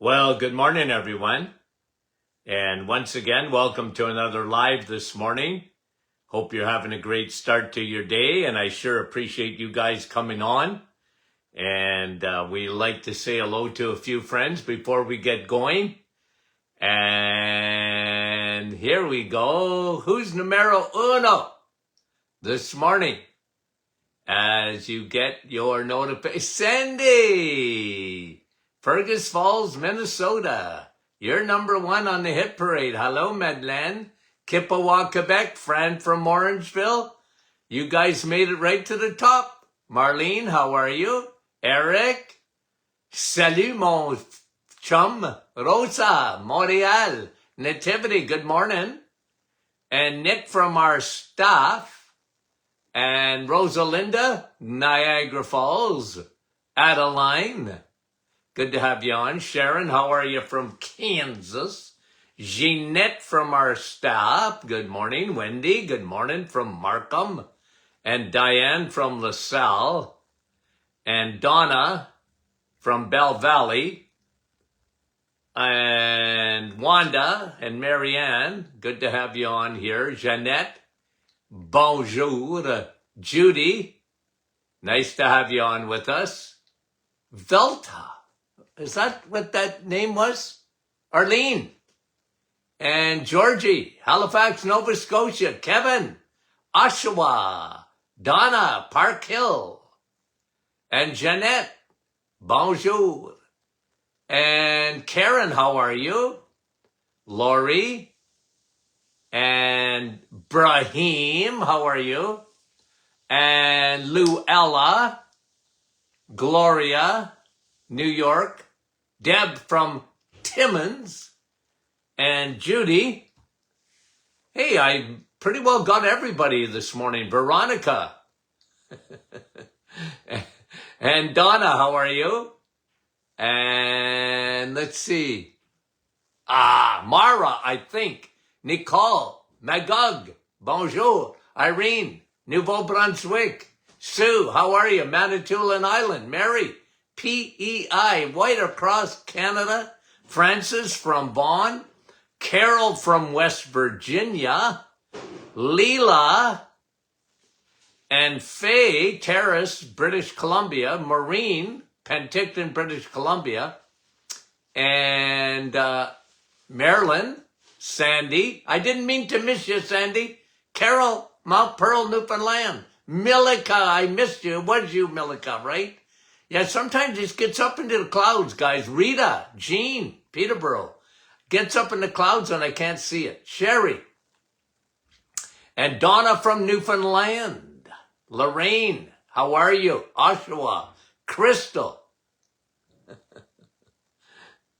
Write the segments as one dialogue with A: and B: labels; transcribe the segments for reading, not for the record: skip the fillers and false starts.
A: Well, good morning, everyone. And once again, welcome to another live this morning. Hope you're having a great start to your day, and I sure appreciate you guys coming on. And we like to say hello to a few friends before we get going. And here we go. Who's numero uno this morning? As you get your notification, Sandy! Fergus Falls, Minnesota. You're number one on the hit parade. Hello, Madeleine. Kippawa, Quebec. Fran from Orangeville. You guys made it right to the top. Marlene, how are you? Eric. Salut, mon chum. Rosa, Montreal. Nativity, good morning. And Nick from our staff. And Rosalinda, Niagara Falls. Adeline. Good to have you on. Sharon, how are you from Kansas? Jeanette from our staff. Good morning. Wendy, good morning from Markham. And Diane from LaSalle. And Donna from Bell Valley. And Wanda and Marianne, good to have you on here. Jeanette, bonjour. Judy, nice to have you on with us. Velta. Is that what that name was? Arlene. And Georgie, Halifax, Nova Scotia. Kevin, Oshawa. Donna, Park Hill. And Jeanette, bonjour. And Karen, how are you? Lori. And Brahim, how are you? And Luella. Gloria, New York. Deb from Timmins, and Judy. Hey, I pretty well got everybody this morning. Veronica. And Donna, how are you? And let's see. Mara, I think. Nicole, Magog, bonjour. Irene, Nouveau-Brunswick. Sue, how are you? Manitoulin Island. Mary, PEI, White across Canada. Francis from Vaughan. Carol from West Virginia. Leela. And Faye, Terrace, British Columbia. Maureen, Penticton, British Columbia. And Marilyn, Sandy. I didn't mean to miss you, Sandy. Carol, Mount Pearl, Newfoundland. Milika, I missed you. It was you, Milika, right? Yeah, sometimes it gets up into the clouds, guys. Rita, Jean, Peterborough. Gets up in the clouds and I can't see it. Sherry. And Donna from Newfoundland. Lorraine, how are you? Oshawa. Crystal.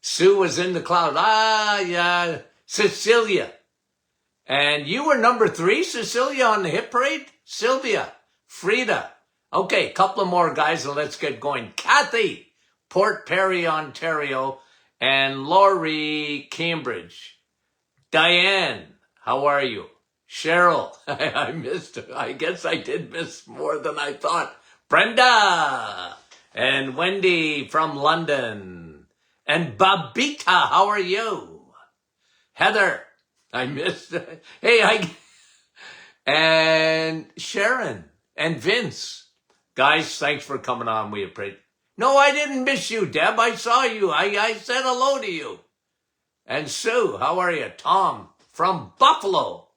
A: Sue was in the cloud. Yeah. Cecilia. And you were number 3, Cecilia, on the hit parade? Sylvia. Frida. Okay, couple of more guys and let's get going. Kathy, Port Perry, Ontario, and Laurie, Cambridge. Diane, how are you? Cheryl, I missed her. I guess I did miss more than I thought. Brenda, and Wendy from London. And Babita, how are you? Heather, I missed her. Hey, and Sharon, and Vince. Guys, thanks for coming on. We appreciate it. No, I didn't miss you, Deb. I saw you. I said hello to you. And Sue, how are you? Tom from Buffalo.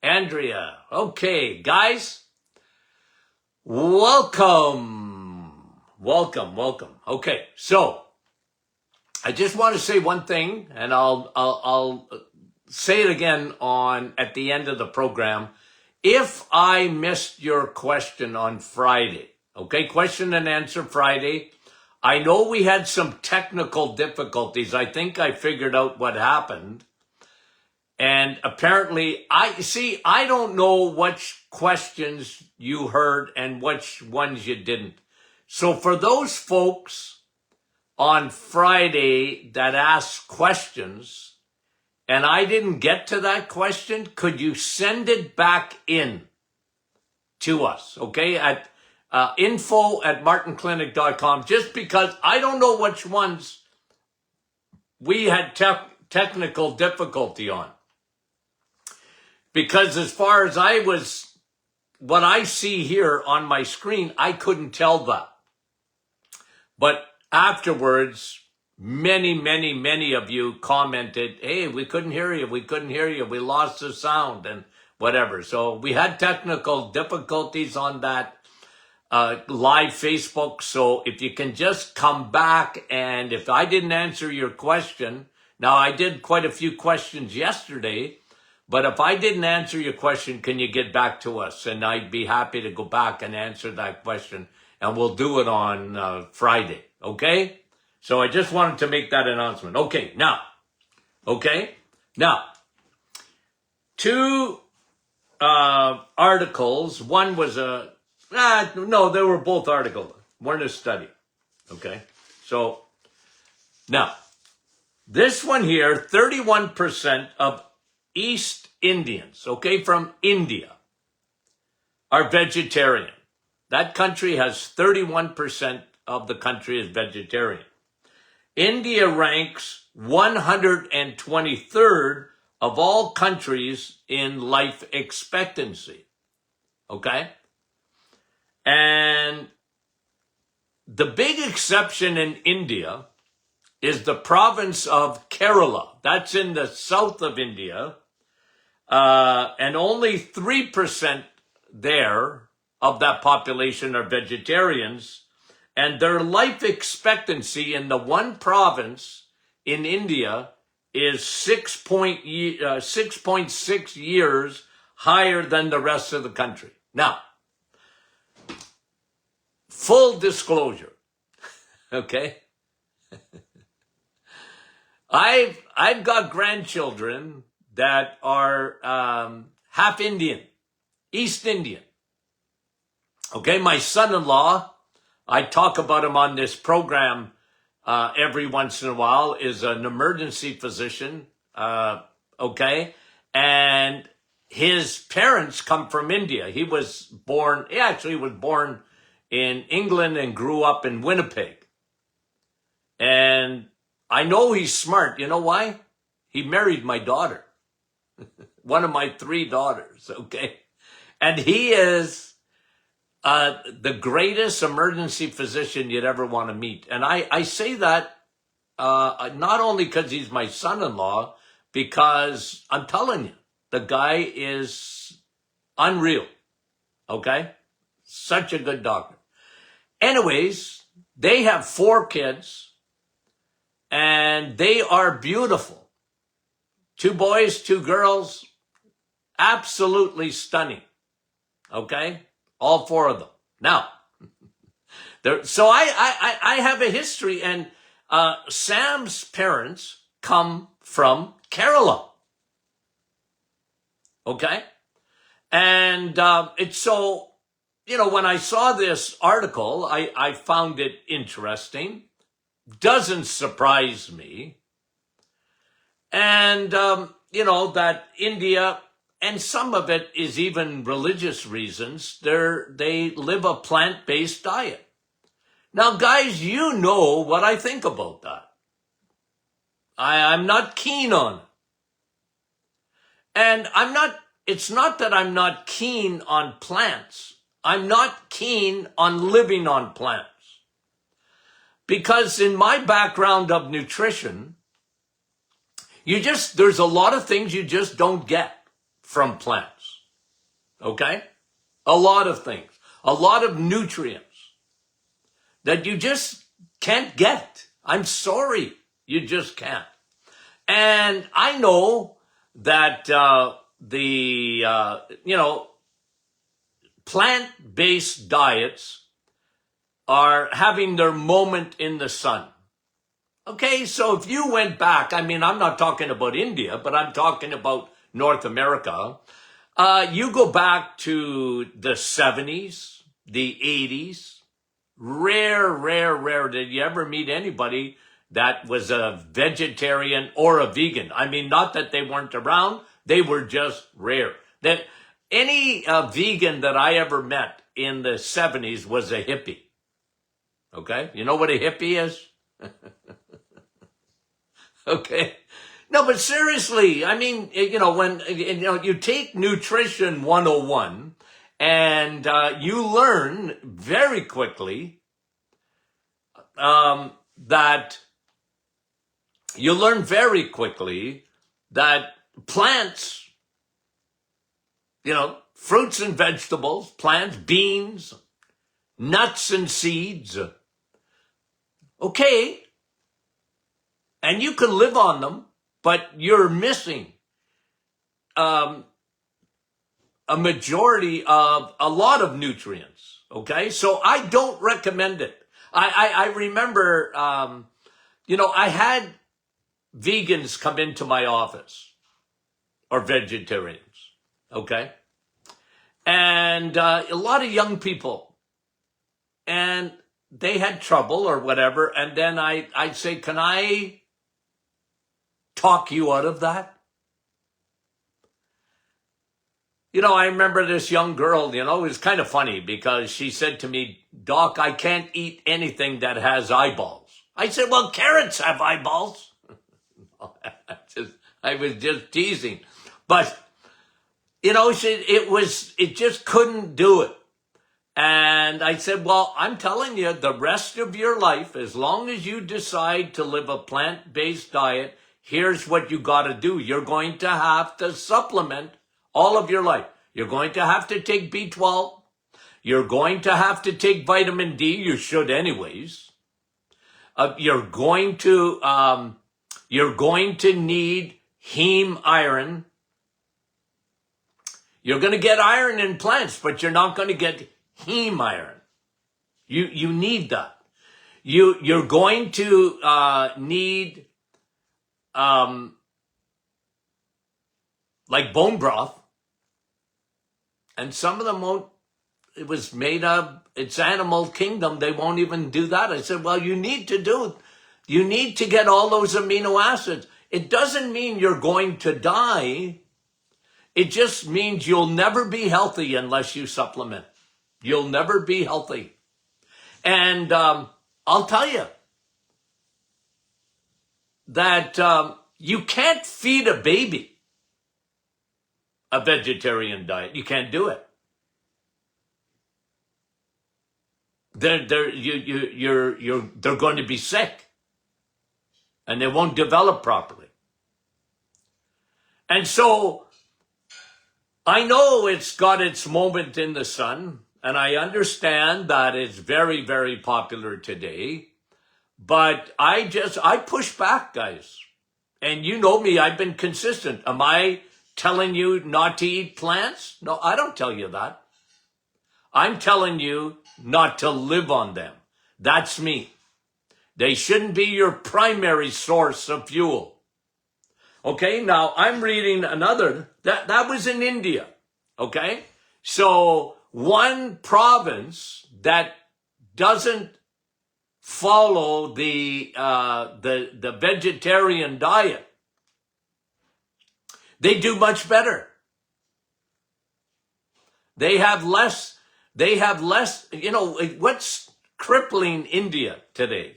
A: Andrea. Okay, guys. Welcome. Okay, so I just want to say one thing, and I'll say it again at the end of the program. If I missed your question on Friday, okay, question and answer Friday, I know we had some technical difficulties. I think I figured out what happened. And apparently, I don't know which questions you heard and which ones you didn't. So for those folks on Friday that asked questions, and I didn't get to that question, could you send it back in to us, okay, at info@martinclinic.com, just because I don't know which ones we had technical difficulty on. Because as far as what I see here on my screen, I couldn't tell that. But afterwards, many of you commented, hey, we couldn't hear you, we lost the sound and whatever. So we had technical difficulties on that live Facebook. So if you can just come back, and if I didn't answer your question, now I did quite a few questions yesterday, but if I didn't answer your question, can you get back to us? And I'd be happy to go back and answer that question, and we'll do it on Friday, okay? So I just wanted to make that announcement. Okay, now, two articles. One was no, they were both articles. One is study, okay? So now, this one here, 31% of East Indians, okay, from India, are vegetarian. That country has 31% of the country is vegetarian. India ranks 123rd of all countries in life expectancy, okay? And the big exception in India is the province of Kerala. That's in the south of India. And only 3% there of that population are vegetarians. And their life expectancy in the one province in India is 6.6 years higher than the rest of the country. Now, full disclosure, okay? I've got grandchildren that are half Indian, East Indian. Okay, my son-in-law, I talk about him on this program every once in a while, is an emergency physician, okay? And his parents come from India. He actually was born in England and grew up in Winnipeg. And I know he's smart. You know why? He married my daughter, one of my 3 daughters, okay? And he is the greatest emergency physician you'd ever want to meet. And I say that not only because he's my son-in-law, because I'm telling you, the guy is unreal, okay? Such a good doctor. Anyways, they have 4 kids, and they are beautiful. 2 boys, 2 girls, absolutely stunning, okay? All 4 of them. Now, so I have a history, and Sam's parents come from Kerala, okay? And it's so, you know, when I saw this article, I found it interesting. Doesn't surprise me. And, you know, that India, and some of it is even religious reasons, they live a plant-based diet. Now, guys, you know what I think about that. I'm not keen on it. And it's not that I'm not keen on plants. I'm not keen on living on plants. Because in my background of nutrition, there's a lot of things you just don't get from plants, okay? A lot of things, a lot of nutrients that you just can't get. I'm sorry, you just can't. And I know that plant-based diets are having their moment in the sun. Okay, so if you went back, I mean, I'm not talking about India, but I'm talking about North America. You go back to the 70s, the 80s, rare did you ever meet anybody that was a vegetarian or a vegan. I mean, not that they weren't around, they were just rare. That any vegan that I ever met in the 70s was a hippie. Okay, you know what a hippie is? Okay. No, but seriously, I mean, when, you take Nutrition 101 and you learn very quickly that plants, fruits and vegetables, plants, beans, nuts and seeds, okay, and you can live on them, but you're missing a majority of a lot of nutrients, okay? So I don't recommend it. I remember, I had vegans come into my office, or vegetarians, okay? And a lot of young people, and they had trouble or whatever, and then I'd say, can I talk you out of that? I remember this young girl, it was kind of funny because she said to me, Doc, I can't eat anything that has eyeballs. I said, well, carrots have eyeballs. I was just teasing. But, it just couldn't do it. And I said, well, I'm telling you, the rest of your life, as long as you decide to live a plant-based diet, here's what you got to do. You're going to have to supplement all of your life. You're going to have to take B12. You're going to have to take vitamin D. You should anyways. You're going to need heme iron. You're going to get iron in plants, but you're not going to get heme iron. You need that. You're going to need like bone broth, and some of them won't. It was made of, it's animal kingdom. They won't even do that. I said, well, you need to get all those amino acids. It doesn't mean you're going to die. It just means you'll never be healthy unless you supplement. You'll never be healthy. And I'll tell you that you can't feed a baby a vegetarian diet. You can't do it. They're going to be sick, and they won't develop properly. And so I know it's got its moment in the sun, and I understand that it's very, very popular today, but I push back, guys. And you know me, I've been consistent. Am I telling you not to eat plants? No, I don't tell you that. I'm telling you not to live on them. That's me. They shouldn't be your primary source of fuel. Okay, now I'm reading another, that was in India, okay? So one province that doesn't follow the vegetarian diet, they do much better. They have less, what's crippling India today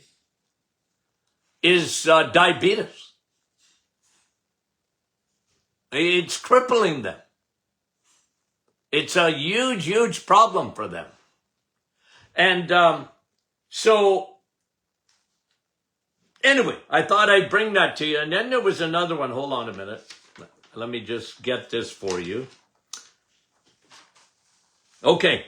A: is diabetes. It's crippling them. It's a huge, huge problem for them. And so anyway, I thought I'd bring that to you. And then there was another one. Hold on a minute. Let me just get this for you. Okay.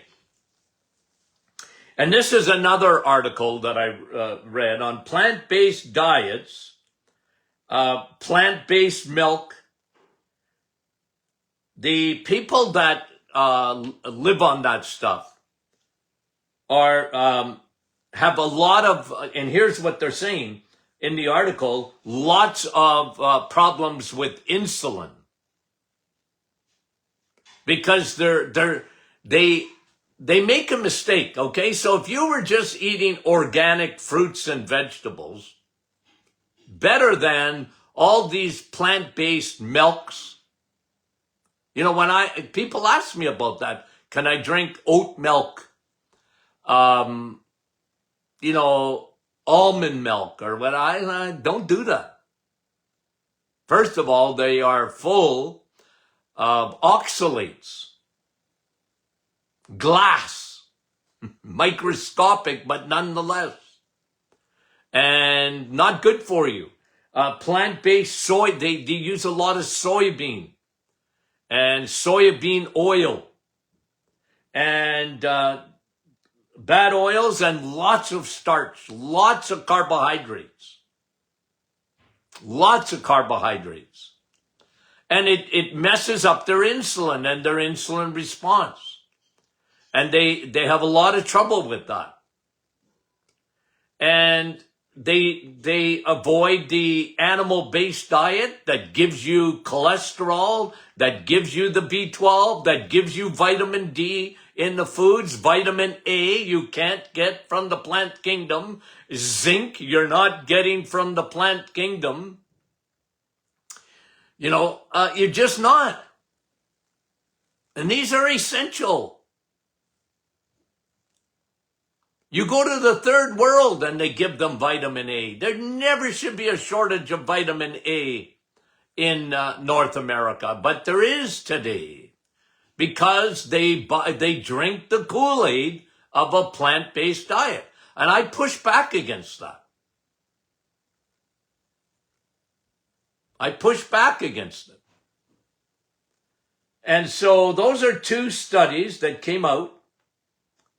A: And this is another article that I read on plant-based diets, plant-based milk. The people that live on that stuff are have a lot of, and here's what they're saying in the article, lots of problems with insulin because they make a mistake. Okay, so if you were just eating organic fruits and vegetables, better than all these plant-based milks. When people ask me about that, can I drink oat milk, almond milk or what? I don't do that. First of all, they are full of oxalates, glass, microscopic, but nonetheless, and not good for you. Plant-based soy, they use a lot of soybean and soybean oil and bad oils and lots of starch, lots of carbohydrates. Lots of carbohydrates. And it messes up their insulin and their insulin response. And they have a lot of trouble with that. And they avoid the animal-based diet that gives you cholesterol, that gives you the B12, that gives you vitamin D in the foods. Vitamin A you can't get from the plant kingdom. Zinc you're not getting from the plant kingdom. You're just not. And these are essential. You go to the third world and they give them vitamin A. There never should be a shortage of vitamin A in North America, but there is today because they drink the Kool-Aid of a plant-based diet. And I push back against that. I push back against it. And so those are two studies that came out,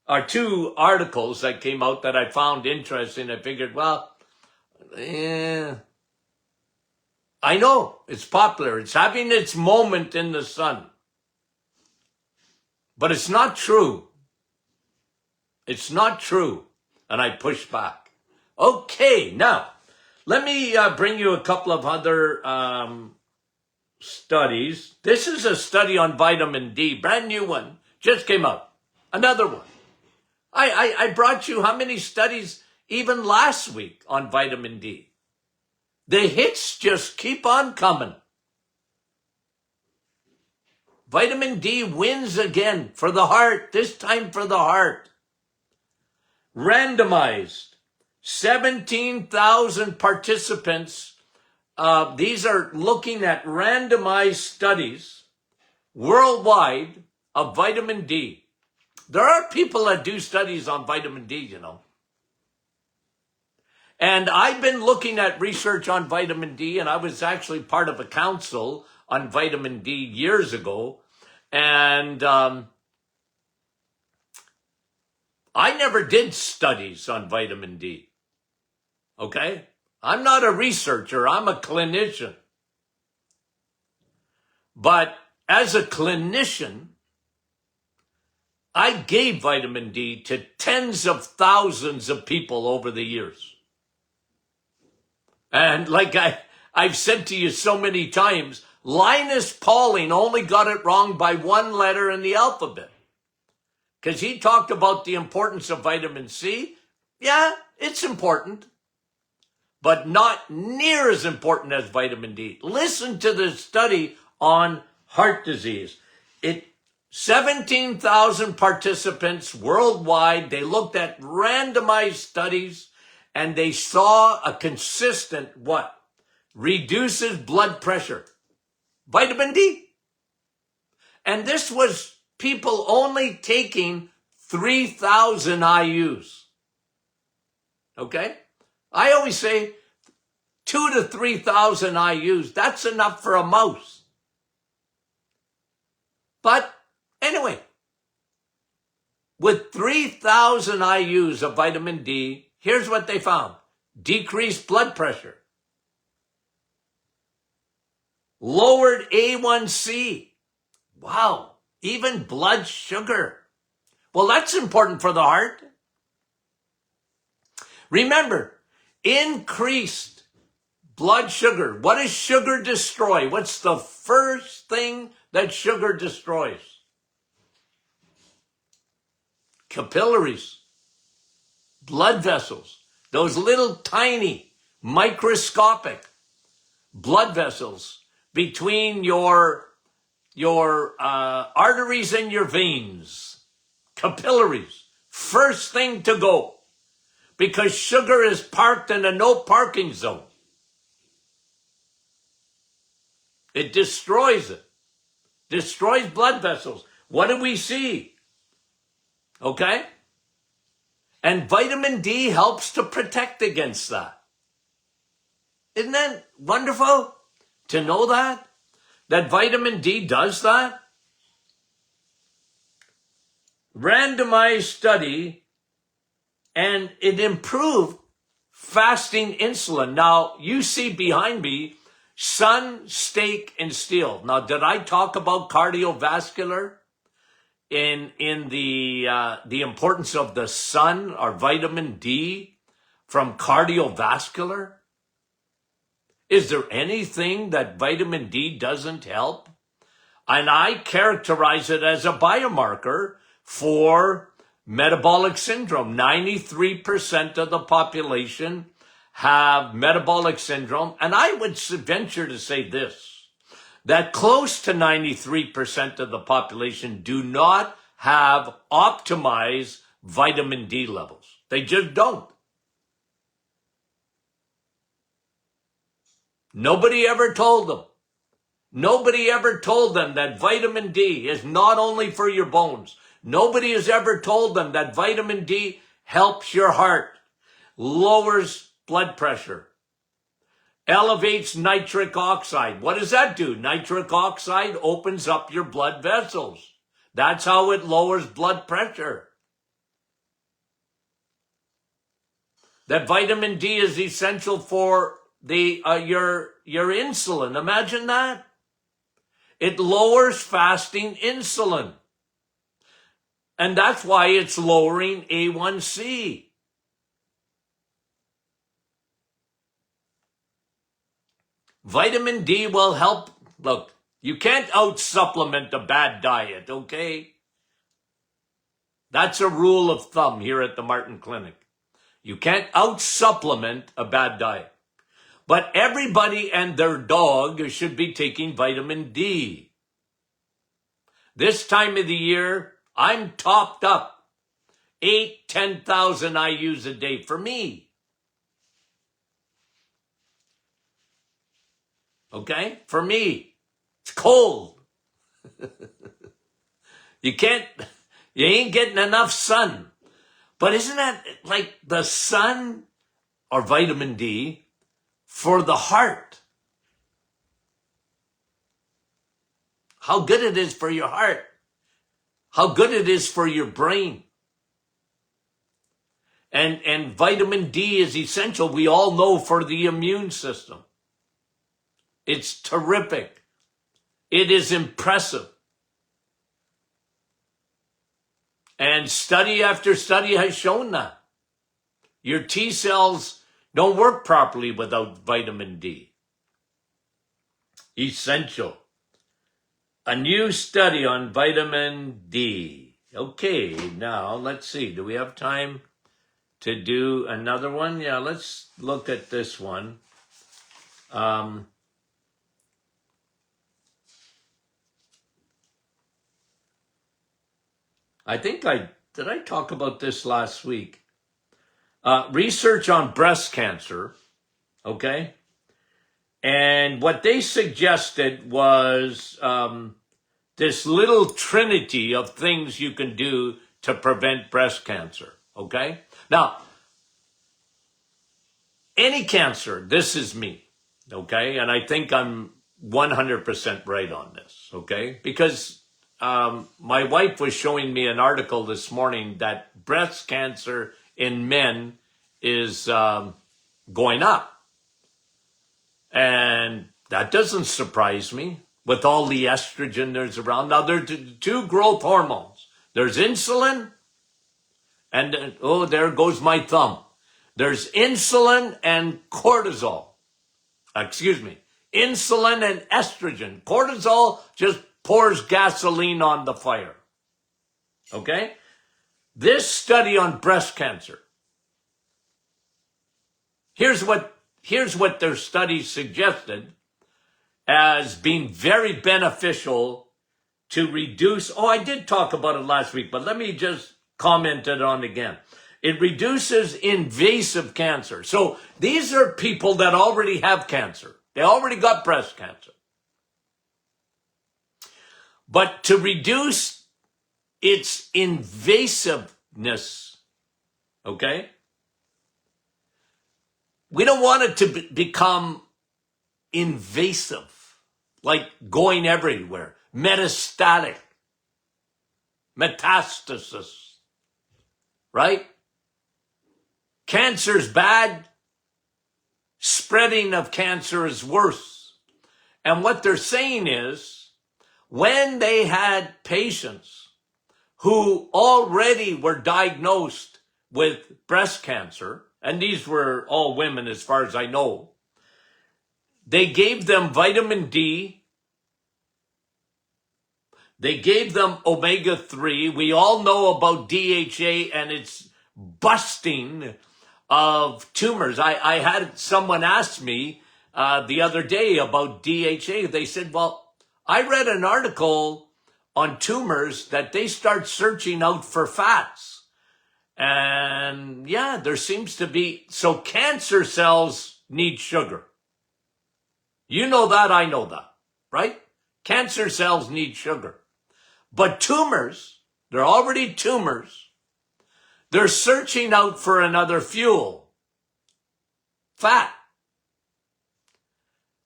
A: or two articles that came out that I found interesting. I figured, well, I know it's popular. It's having its moment in the sun. But it's not true. It's not true. And I push back. Okay, now, let me bring you a couple of other studies. This is a study on vitamin D, brand new one, just came out. Another one. I brought you how many studies even last week on vitamin D? The hits just keep on coming. Vitamin D wins again for the heart, this time for the heart. Randomized, 17,000 participants. These are looking at randomized studies worldwide of vitamin D. There are people that do studies on vitamin D, And I've been looking at research on vitamin D, and I was actually part of a council on vitamin D years ago. And I never did studies on vitamin D. Okay? I'm not a researcher. I'm a clinician. But as a clinician, I gave vitamin D to tens of thousands of people over the years. And like I've said to you so many times, Linus Pauling only got it wrong by one letter in the alphabet. Because he talked about the importance of vitamin C. Yeah, it's important. But not near as important as vitamin D. Listen to the study on heart disease. 17,000 participants worldwide. They looked at randomized studies and they saw a consistent what? Reduces blood pressure. Vitamin D. And this was people only taking 3,000 IUs. Okay? I always say 2,000 to 3,000 IUs. That's enough for a mouse. But anyway, with 3,000 IUs of vitamin D, here's what they found. Decreased blood pressure. Lowered A1C. Wow. Even blood sugar. Well, that's important for the heart. Remember, increased blood sugar. What does sugar destroy? What's the first thing that sugar destroys? Capillaries, blood vessels, those little tiny microscopic blood vessels between your arteries and your veins, capillaries, first thing to go, because sugar is parked in a no parking zone. It destroys it. Destroys blood vessels. What do we see? Okay? And vitamin D helps to protect against that. Isn't that wonderful to know that? That vitamin D does that? Randomized study, and it improved fasting insulin. Now, you see behind me, sun, steak, and steel. Now, did I talk about cardiovascular in the importance of the sun or vitamin D from cardiovascular? Is there anything that vitamin D doesn't help? And I characterize it as a biomarker for metabolic syndrome. 93% of the population have metabolic syndrome. And I would venture to say this, that close to 93% of the population do not have optimized vitamin D levels. They just don't. Nobody ever told them. Nobody ever told them that vitamin D is not only for your bones. Nobody has ever told them that vitamin D helps your heart, lowers blood pressure, elevates nitric oxide. What does that do? Nitric oxide opens up your blood vessels. That's how it lowers blood pressure. That vitamin D is essential for your insulin. Imagine that. It lowers fasting insulin. And that's why it's lowering A1C. Vitamin D will help. Look, you can't out-supplement a bad diet, okay? That's a rule of thumb here at the Martin Clinic. You can't out-supplement a bad diet. But everybody and their dog should be taking vitamin D. This time of the year, I'm topped up. 10,000 IUs a day for me. Okay? For me. It's cold. You ain't getting enough sun. But isn't that like the sun or vitamin D for the heart? How good it is for your heart. How good it is for your brain. And vitamin D is essential, we all know, for the immune system. It's terrific. It is impressive. And study after study has shown that. Your T cells don't work properly without vitamin D. Essential. A new study on vitamin D. Okay, now let's see. Do we have time to do another one? Yeah, let's look at this one. I think did I talk about this last week? Research on breast cancer, okay? And what they suggested was this little trinity of things you can do to prevent breast cancer, okay? Now, any cancer, this is me, okay? And I think I'm 100% right on this, okay? Because my wife was showing me an article this morning that breast cancer in men is going up. And that doesn't surprise me with all the estrogen there's around. Now, there are two growth hormones. There's insulin, and there goes my thumb. There's insulin and cortisol. Insulin and estrogen. Cortisol just pours gasoline on the fire. Okay? This study on breast cancer. Here's what their study suggested as being very beneficial to reduce. Oh, I did talk about it last week, but let me just comment it on again. It reduces invasive cancer. So these are people that already have cancer. They already got breast cancer. but to reduce its invasiveness, okay? We don't want it to become invasive, like going everywhere, metastatic, metastasis, right? Cancer's bad. Spreading of cancer is worse. And what they're saying is, when they had patients who already were diagnosed with breast cancer, and these were all women as far as I know, they gave them vitamin D, they gave them omega-3. We all know about DHA and its busting of tumors. I had someone ask me the other day about DHA. They said, well, I read an article on tumors that they start searching out for fats. And yeah, there seems to be, so cancer cells need sugar. You know that, I know that, right? Cancer cells need sugar. But tumors, they're already tumors. They're searching out for another fuel, fat.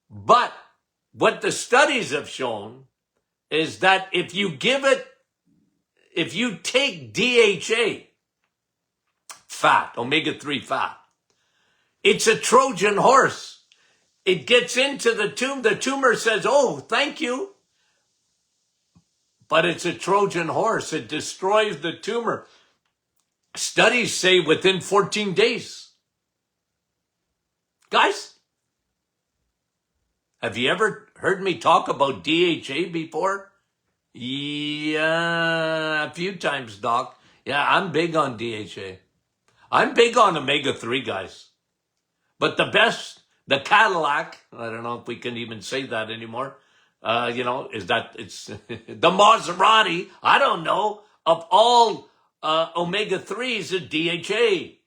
A: But what the studies have shown is that if you take DHA, fat, omega-3 fat, it's a Trojan horse. It gets into the tumor. The tumor says, oh, thank you. But it's a Trojan horse. It destroys the tumor. Studies say within 14 days. Guys, have you ever heard me talk about DHA before? Yeah, a few times, Doc. Yeah, I'm big on DHA. I'm big on omega-3, guys. But the best, the Cadillac, I don't know if we can even say that anymore, is that it's the Maserati, I don't know, of all omega-3s is DHA.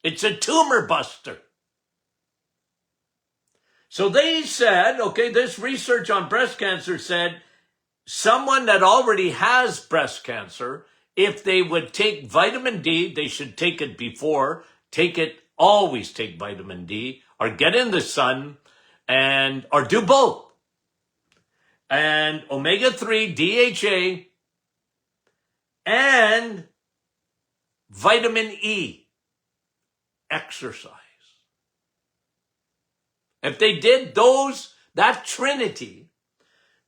A: It's a tumor buster. So they said, okay, this research on breast cancer said someone that already has breast cancer, if they would take vitamin D, they should take it before, always take vitamin D, or get in the sun, or do both. And omega-3, DHA, and vitamin E, exercise. If they did that trinity,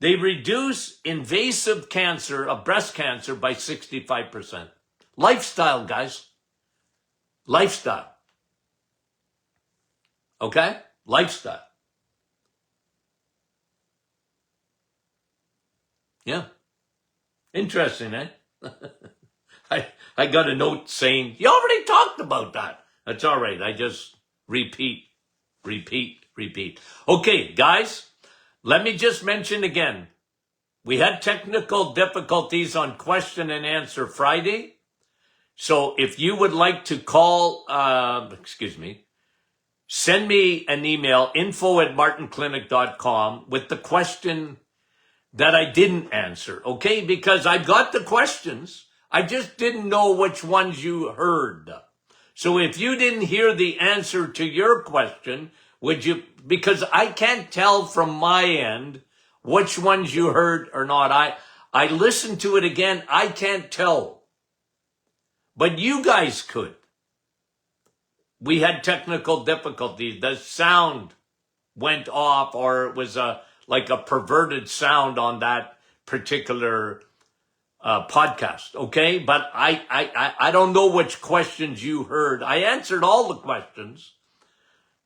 A: they reduce invasive cancer of breast cancer by 65%. Lifestyle, guys. Lifestyle. Okay? Lifestyle. Yeah. Interesting, eh? I got a note saying, you already talked about that. That's all right. I just repeat. Okay, guys, let me just mention again. We had technical difficulties on question and answer Friday. So if you would like to call, send me an email, info@martinclinic.com, with the question that I didn't answer, okay? Because I got the questions. I just didn't know which ones you heard. So if you didn't hear the answer to your question, would you, because I can't tell from my end which ones you heard or not. I listened to it again. I can't tell. But you guys could. We had technical difficulties. The sound went off, or it was like a perverted sound on that particular podcast, okay? But I don't know which questions you heard. I answered all the questions,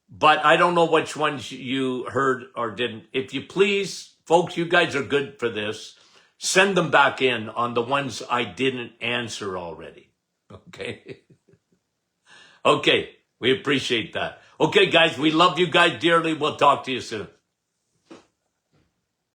A: but I don't know which ones you heard or didn't. If you please, folks, you guys are good for this. Send them back in on the ones I didn't answer already, okay? Okay, we appreciate that. Okay, guys, we love you guys dearly. We'll talk to you soon.